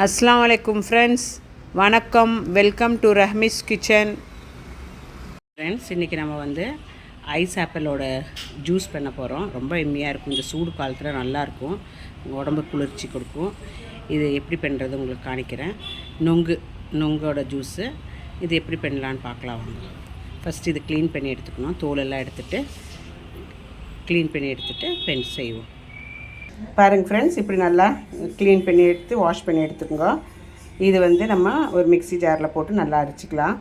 அஸ்ஸலாமு அலைக்கும் ஃப்ரெண்ட்ஸ், வணக்கம். Welcome to Rahmi's kitchen. Friends, இன்றைக்கி நம்ம வந்து ஐஸ் ஆப்பிளோட ஜூஸ் பண்ண போகிறோம். ரொம்ப எம்மியாக இருக்கும். இந்த சூடு காலத்தில் நல்லாயிருக்கும், உடம்பு குளிர்ச்சி கொடுக்கும். இது எப்படி பண்ணுறது உங்களுக்கு காணிக்கிறேன். நொங்கோட ஜூஸு இது எப்படி பண்ணலான்னு பார்க்கலாம் வாங்க. ஃபஸ்ட்டு இது க்ளீன் பண்ணி எடுத்துக்கணும். தோலெல்லாம் எடுத்துகிட்டு க்ளீன் பண்ணி எடுத்துகிட்டு பென் செய்வோம். பாருங்கள் ஃப்ரெண்ட்ஸ், இப்படி நல்லா க்ளீன் பண்ணி எடுத்து வாஷ் பண்ணி எடுத்துக்கோங்க. இது வந்து நம்ம ஒரு மிக்ஸி ஜாரில் போட்டு நல்லா அரைச்சிக்கலாம்.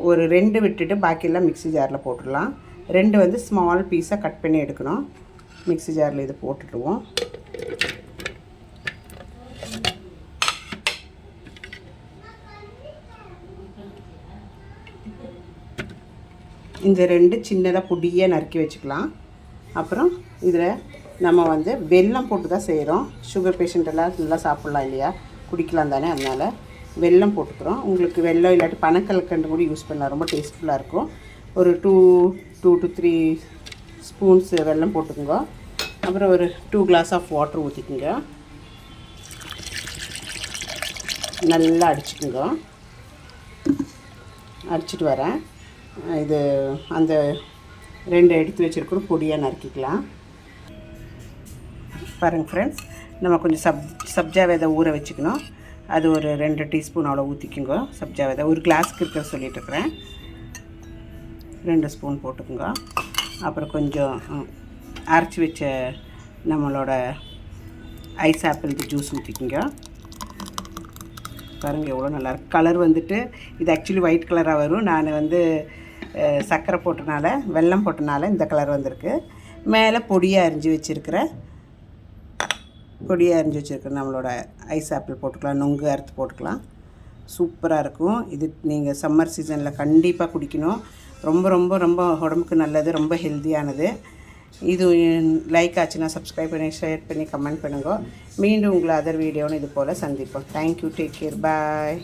ஒரு 2 விட்டுட்டு பாக்கியெல்லாம் மிக்ஸி ஜாரில் போட்டுடலாம். 2 வந்து ஸ்மால் பீஸாக கட் பண்ணி எடுக்கணும். மிக்ஸி ஜாரில் இது போட்டுடுவோம். இந்த 2 சின்னதாக பொடியாக நறுக்கி வச்சுக்கலாம். அப்புறம் இதில் நம்ம வந்து வெல்லம் போட்டு தான் செய்கிறோம். சுகர் பேஷண்ட்டெல்லாம் நல்லா சாப்பிட்லாம் இல்லையா, குடிக்கலாம் தானே, அதனால் வெல்லம் போட்டுக்கிறோம். உங்களுக்கு வெல்லம் இல்லாட்டி பனக்கல்கண்டு கூட யூஸ் பண்ணலாம், ரொம்ப டேஸ்ட்ஃபுல்லாக இருக்கும். ஒரு 2 to 3 ஸ்பூன்ஸ் வெல்லம் போட்டுக்கோங்க. அப்புறம் ஒரு 2 கிளாஸ் ஆஃப் வாட்டர் ஊற்றிக்குங்க. நல்லா அடிச்சுக்குங்க. அடிச்சிட்டு வரேன். இது அந்த 2 எடுத்து வச்சுருக்கணும், பொடியாக நறுக்கிக்கலாம். பாருங்கள் ஃப்ரெண்ட்ஸ், நம்ம கொஞ்சம் சப்ஜா விதை ஊற வச்சுக்கணும். அது ஒரு 2 டீஸ்பூன் அவ்வளோ ஊற்றிக்குங்க. சப்ஜா விதை ஒரு கிளாஸுக்கு இருக்கிற சொல்லிட்டுருக்குறேன். 2 ஸ்பூன் போட்டுக்குங்க. அப்புறம் கொஞ்சம் அரைச்சி வச்ச நம்மளோட ஐஸ் ஆப்பிள் ஜூஸ் ஊற்றிக்குங்க. பாருங்கள் எவ்வளோ நல்லாயிருக்கு. கலர் வந்துட்டு இது ஆக்சுவலி ஒயிட் கலராக வரும். நான் வந்து சர்க்கரை போட்டனால, வெல்லம் போட்டனால இந்த கலர் வந்திருக்கு. மேலே பொடியாக அரிஞ்சு வச்சுருக்கிற நம்மளோட ஐஸ் ஆப்பிள் போட்டுக்கலாம். நொங்கு அறுத்து போட்டுக்கலாம். சூப்பராக இருக்கும். இது நீங்கள் சம்மர் சீசனில் கண்டிப்பாக குடிக்கணும். ரொம்ப ரொம்ப ரொம்ப உடம்புக்கு நல்லது, ரொம்ப ஹெல்த்தியானது. இது லைக் ஆச்சுன்னா சப்ஸ்கிரைப் பண்ணி, ஷேர் பண்ணி, கமெண்ட் பண்ணுங்க. மீண்டும் உங்களை அதர் வீடியோன்னு இது போல் சந்திப்போம். தேங்க்யூ. Take care. பாய்.